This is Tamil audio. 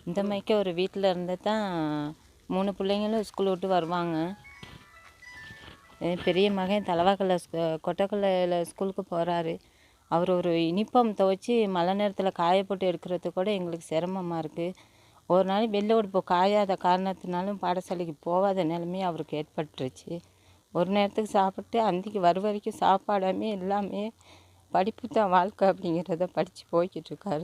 இந்த மாதிரிக்க ஒரு வீட்டில் இருந்து தான் 3 பிள்ளைங்களும் ஸ்கூல் விட்டு வருவாங்க. பெரிய மகன் தலவாக்கல்ல கொட்டக்கல்லையில் ஸ்கூலுக்கு போகிறாரு. அவர் ஒரு யூனிஃபார்ம் துவைச்சி மழை நேரத்தில் காய போட்டு எடுக்கிறது கூட எங்களுக்கு சிரமமாக இருக்குது. ஒரு நாள் வெளில உடுப்பு காயாத காரணத்தினாலும் பாடசாலைக்கு போகாத நிலைமையும் அவருக்கு ஏற்பட்டுருச்சு. ஒரு நேரத்துக்கு சாப்பிட்டு அந்திக்கு வரும் வரைக்கும் சாப்பாடாமே எல்லாமே படிப்பு தான் வாழ்க்கை அப்படிங்கிறத படித்து போய்கிட்டு இருக்காரு.